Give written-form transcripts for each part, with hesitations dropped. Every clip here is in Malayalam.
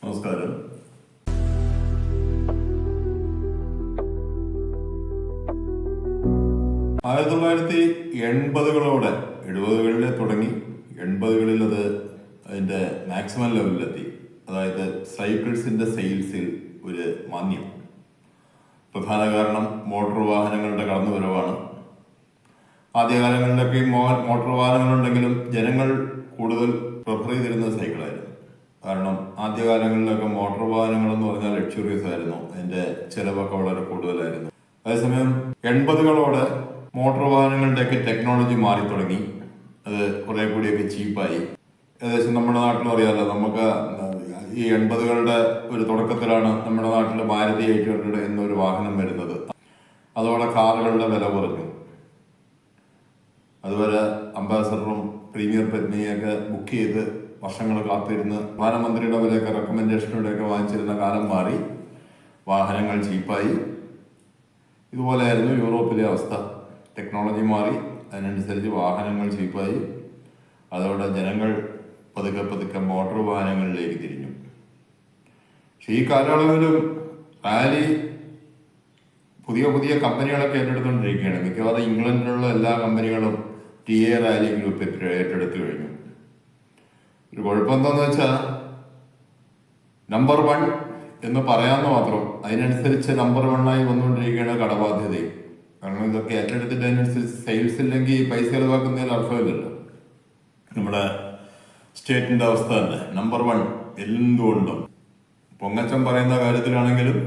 നമസ്കാരം. ആയിരത്തി 1980-കളോടെ 70-കളിലെ തുടങ്ങി 80-കളിൽ അത് അതിൻ്റെ മാക്സിമം ലെവലിലെത്തി. അതായത് സൈക്കിൾസിൻ്റെ സെയിൽസിൽ ഒരു മാന്ദ്യം. പ്രധാന കാരണം മോട്ടോർ വാഹനങ്ങളുടെ കടന്നുവരവാണ്. ആദ്യകാലങ്ങളിലൊക്കെ മോട്ടോർ വാഹനങ്ങളുണ്ടെങ്കിലും ജനങ്ങൾ കൂടുതൽ പ്രിഫർ ചെയ്തിരുന്നത് സൈക്കിളായിരുന്നു. കാരണം ആദ്യകാലങ്ങളിലൊക്കെ മോട്ടോർ വാഹനങ്ങൾ എന്ന് പറഞ്ഞാൽ ലക്ഷറീസ് ആയിരുന്നു, അതിൻ്റെ ചിലവൊക്കെ വളരെ കൂടുതലായിരുന്നു. അതേസമയം 80-കളോടെ മോട്ടോർ വാഹനങ്ങളുടെയൊക്കെ ടെക്നോളജി മാറി തുടങ്ങി. അത് കുറെ കൂടിയൊക്കെ ചീപ്പായി. ഏകദേശം നമ്മുടെ നാട്ടിലും അറിയാമല്ലോ, നമുക്ക് ഈ 80-കളുടെ ഒരു തുടക്കത്തിലാണ് നമ്മുടെ നാട്ടിൽ മാരുതി 800 എന്നൊരു വാഹനം വരുന്നത്. അതോടെ കാറുകളുടെ വില കുറഞ്ഞു. അതുവരെ അംബാസഡറും പ്രീമിയർ പെറ്റ്നിയൊക്കെ ബുക്ക് ചെയ്ത് വർഷങ്ങൾ കാത്തിരുന്ന് പ്രധാനമന്ത്രിയുടെ വരെയൊക്കെ റെക്കമെൻഡേഷനിലൂടെയൊക്കെ വാങ്ങിച്ചിരുന്ന കാലം മാറി, വാഹനങ്ങൾ ചീപ്പായി. ഇതുപോലെയായിരുന്നു യൂറോപ്പിലെ അവസ്ഥ. ടെക്നോളജി മാറി, അതിനനുസരിച്ച് വാഹനങ്ങൾ ചീപ്പായി. അതോടെ ജനങ്ങൾ പതുക്കെ പതുക്കെ മോട്ടോർ വാഹനങ്ങളിലേക്ക് തിരിഞ്ഞു. പക്ഷെ ഈ കാലയളവിലും റാലി പുതിയ പുതിയ കമ്പനികളൊക്കെ ഏറ്റെടുത്തുകൊണ്ടിരിക്കുകയാണ്. മിക്കവാറും ഇംഗ്ലണ്ടിലുള്ള എല്ലാ കമ്പനികളും TA റാലി ഗ്രൂപ്പ് ഏറ്റെടുത്തു കഴിഞ്ഞു. ഒരു കുഴപ്പമെന്താന്ന് വെച്ചാൽ നമ്പർ 1 എന്ന് പറയാമെന്ന് മാത്രം. അതിനനുസരിച്ച് നമ്പർ 1 വന്നുകൊണ്ടിരിക്കുകയാണ് കടബാധ്യതയും. കാരണം ഇതൊക്കെ ഏറ്റെടുത്തിട്ട് അതിനനുസരിച്ച് സെയിൽസ് ഇല്ലെങ്കിൽ പൈസ ചെലവാക്കുന്നതിന് അർത്ഥമില്ലല്ലോ. നമ്മുടെ സ്റ്റേറ്റിന്റെ അവസ്ഥ തന്നെ നമ്പർ 1 എന്തുകൊണ്ടും. പൊങ്ങച്ചം പറയുന്ന കാര്യത്തിലാണെങ്കിലും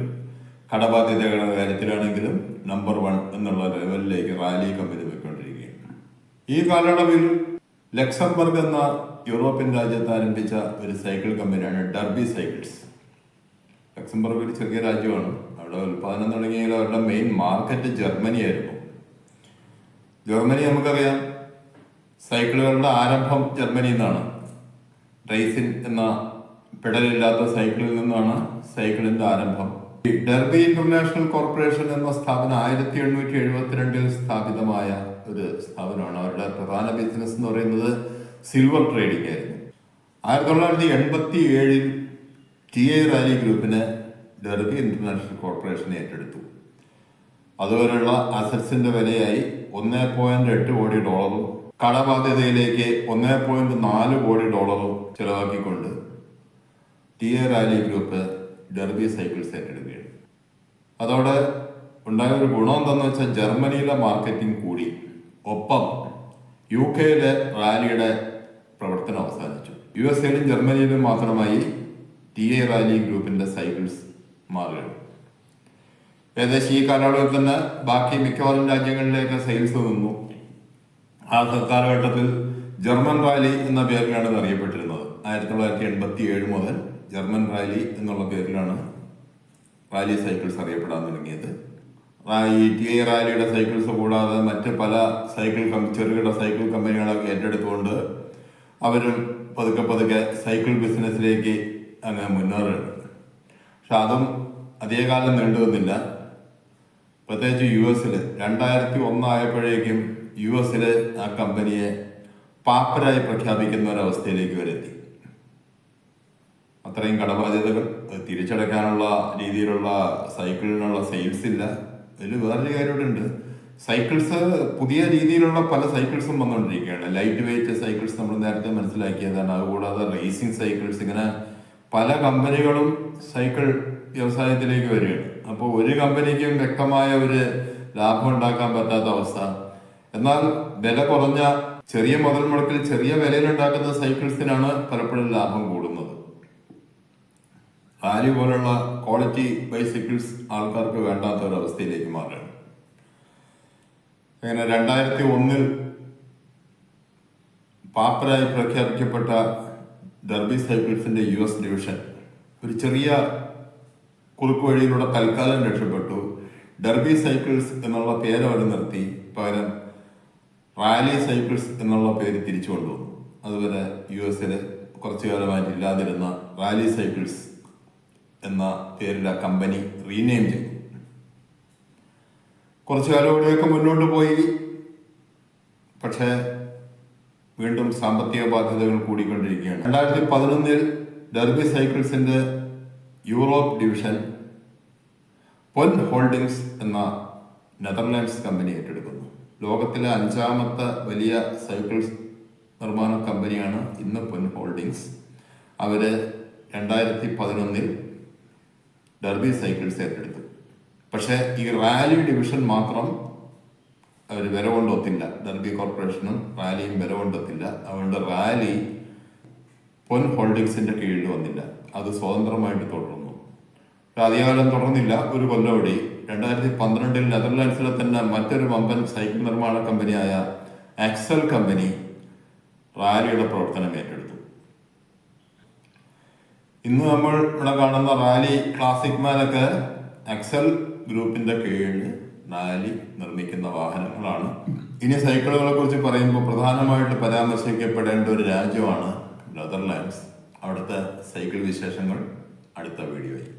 കടബാധ്യതകളുടെ കാര്യത്തിലാണെങ്കിലും നമ്പർ 1 എന്നുള്ള ലെവലിലേക്ക് റാലി കമ്പനി പോയിക്കൊണ്ടിരിക്കുകയാണ്. ഈ കാലയളവിൽ ലക്സംബർഗ് എന്ന യൂറോപ്യൻ രാജ്യത്ത് ആരംഭിച്ച ഒരു സൈക്കിൾ കമ്പനിയാണ് ഡർബി സൈക്കിൾസ്. ലക്സംബർഗ് ഒരു ചെറിയ രാജ്യമാണ്. അവിടെ ഉൽപ്പാദനം തുടങ്ങിയെങ്കിൽ അവരുടെ മെയിൻ മാർക്കറ്റ് ജർമ്മനിയായിരുന്നു. ജർമ്മനി നമുക്കറിയാം, സൈക്കിളുകളുടെ ആരംഭം ജർമ്മനിയിൽ നിന്നാണ്. റൈസിൻ എന്ന പെഡലില്ലാത്ത സൈക്കിളിൽ നിന്നാണ് സൈക്കിളിന്റെ ആരംഭം. ഡർബി ഇന്റർനാഷണൽ കോർപ്പറേഷൻ എന്ന സ്ഥാപനം 1872 സ്ഥാപിതമായ ഒരു സ്ഥാപനമാണ്. അവരുടെ പ്രധാന ബിസിനസ് എന്ന് പറയുന്നത് സിൽവർ ട്രേഡിംഗ് ആയിരുന്നു. 1987 TA റാലി ഗ്രൂപ്പിന് ഡർബി ഇന്റർനാഷണൽ കോർപ്പറേഷൻ ഏറ്റെടുത്തു. അതുവരെയുള്ള അസറ്റ്സിന്റെ വിലയായി $1.8 കോടി, കടബാധ്യതയിലേക്ക് $1.4 കോടി ചെലവാക്കിക്കൊണ്ട് TA Raleigh group Derby cycles ഏറ്റെടുക്കുകയാണ്. അതോടെ ഉണ്ടായ ഒരു ഗുണം എന്താണെന്ന് വെച്ചാൽ ജർമ്മനിയിലെ മാർക്കറ്റിംഗ് കൂടി. ഒപ്പം UK-യിലെ റാലിയുടെ പ്രവർത്തനം അവസാനിച്ചു. USA-യിലും ജർമ്മനിയിലും മാത്രമായി TA റാലി ഗ്രൂപ്പിന്റെ സൈക്കിൾസ് മാറുകയാണ്. ഏകദേശം ഈ കാലയളവിൽ തന്നെ ബാക്കി മിക്കവാറും രാജ്യങ്ങളിലേക്ക് സെയിൽസ് നിന്നു. ആ കാലഘട്ടത്തിൽ ജർമ്മൻ റാലി എന്ന പേരിലാണ് ഇത് അറിയപ്പെട്ടിരുന്നത്. 1987 മുതൽ ജർമ്മൻ റാലി എന്നുള്ള പേരിലാണ് റാലി സൈക്കിൾസ് അറിയപ്പെടാൻ തുടങ്ങിയത്. ഈ TA റാലിയുടെ സൈക്കിൾസ് കൂടാതെ മറ്റ് പല ചെറുകിട സൈക്കിൾ കമ്പനികളൊക്കെ ഏറ്റെടുത്തുകൊണ്ട് അവരും പതുക്കെ പതുക്കെ സൈക്കിൾ ബിസിനസ്സിലേക്ക് അങ്ങ് മുന്നേറുകയാണ്. പക്ഷെ അതും അധികകാലം നീണ്ടു വന്നില്ല. പ്രത്യേകിച്ച് US-ൽ 2001 ആയപ്പോഴേക്കും US-ൽ ആ കമ്പനിയെ പാപ്പരായി പ്രഖ്യാപിക്കുന്ന ഒരവസ്ഥയിലേക്ക് വരെത്തി. അത്രയും കടബാധ്യതകൾ, തിരിച്ചടയ്ക്കാനുള്ള രീതിയിലുള്ള സൈക്കിളിനുള്ള സെയിൽസ് ഇല്ല. അതിൽ വേറൊരു കാര്യമുണ്ട്. സൈക്കിൾസ് പുതിയ രീതിയിലുള്ള പല സൈക്കിൾസും വന്നുകൊണ്ടിരിക്കുകയാണ്. ലൈറ്റ് വെയിറ്റ് സൈക്കിൾസ് നമ്മൾ നേരത്തെ മനസ്സിലാക്കിയതാണ്. അതുകൂടാതെ റേസിംഗ് സൈക്കിൾസ്, ഇങ്ങനെ പല കമ്പനികളും സൈക്കിൾ വ്യവസായത്തിലേക്ക് വരികയാണ്. അപ്പോൾ ഒരു കമ്പനിക്കും വ്യക്തമായ ഒരു ലാഭം ഉണ്ടാക്കാൻ പറ്റാത്ത അവസ്ഥ. എന്നാൽ വില കുറഞ്ഞ ചെറിയ മുതൽ മുടക്കിൽ ചെറിയ വിലയിൽ ഉണ്ടാക്കുന്ന സൈക്കിൾസിനാണ് പലപ്പോഴും ലാഭം കൂടുന്നത്. റാലി പോലുള്ള ക്വാളിറ്റി ബൈസൈക്കിൾസ് ആൾക്കാർക്ക് വേണ്ടാത്ത ഒരവസ്ഥയിലേക്ക് മാറുകയാണ്. അങ്ങനെ 2001 പാപ്പരായി പ്രഖ്യാപിക്കപ്പെട്ട ഡർബി സൈക്കിൾസിന്റെ US ഡിവിഷൻ ഒരു ചെറിയ കുറുക്കു വഴിയിലൂടെ തൽക്കാലം രക്ഷപ്പെട്ടു. ഡർബി സൈക്കിൾസ് എന്നുള്ള പേര് അവർ നിർത്തി. പകരം റാലി സൈക്കിൾസ് എന്നുള്ള പേര് തിരിച്ചു കൊണ്ടുവന്നു. അതുവരെ US-ൽ കുറച്ചു കാലമായിട്ട് ഇല്ലാതിരുന്ന റാലി സൈക്കിൾസ് എന്ന പേരിൽ ആ കമ്പനി റീനെയിം ചെയ്തു. കുറച്ചു കാലം കൂടെയൊക്കെ മുന്നോട്ട് പോയി. പക്ഷേ വീണ്ടും സാമ്പത്തിക ബാധ്യതകൾ കൂടിക്കൊണ്ടിരിക്കുകയാണ്. 2011 ഡർബി സൈക്കിൾസിന്റെ യൂറോപ്പ് ഡിവിഷൻ പൊൻ ഹോൾഡിങ്സ് എന്ന നെതർലാൻഡ്സ് കമ്പനി ഏറ്റെടുക്കുന്നു. ലോകത്തിലെ 5ാമത്തെ വലിയ സൈക്കിൾ നിർമ്മാണ കമ്പനിയാണ് ഇന്ന് പൊൻ ഹോൾഡിങ്സ്. അവർ 2011 ഡെർബി സൈക്കിൾസ് ഏറ്റെടുത്തു. പക്ഷേ ഈ റാലി ഡിവിഷൻ മാത്രം അവർ വില കൊണ്ടൊത്തില്ല. ഡെർബി കോർപ്പറേഷനും റാലിയും വില കൊണ്ടൊത്തില്ല. അതുകൊണ്ട് റാലി പൊൻ ഹോൾഡിങ്സിന്റെ കീഴിൽ വന്നില്ല. അത് സ്വതന്ത്രമായിട്ട് തുടർന്നു. അധികകാലം തുടർന്നില്ല, ഒരു കൊല്ലം ഓടി. 2012 നെതർലാൻഡ്സിലെ തന്നെ മറ്റൊരു വമ്പൻ സൈക്കിൾ നിർമ്മാണ കമ്പനിയായ ആക്സൽ കമ്പനി റാലിയുടെ പ്രവർത്തനം ഏറ്റെടുത്തു. ഇന്ന് നമ്മൾ ഇവിടെ കാണുന്ന റാലി ക്ലാസിക് മാനൊക്കെ ആക്സൽ ഗ്രൂപ്പിന്റെ കീഴിൽ റാലി നിർമ്മിക്കുന്ന വാഹനങ്ങളാണ്. ഇനി സൈക്കിളുകളെ കുറിച്ച് പറയുമ്പോൾ പ്രധാനമായിട്ട് പരാമർശിക്കപ്പെടേണ്ട ഒരു രാജ്യമാണ് നെതർലാൻഡ്സ്. അവിടുത്തെ സൈക്കിൾ വിശേഷങ്ങൾ അടുത്ത വീഡിയോയിൽ.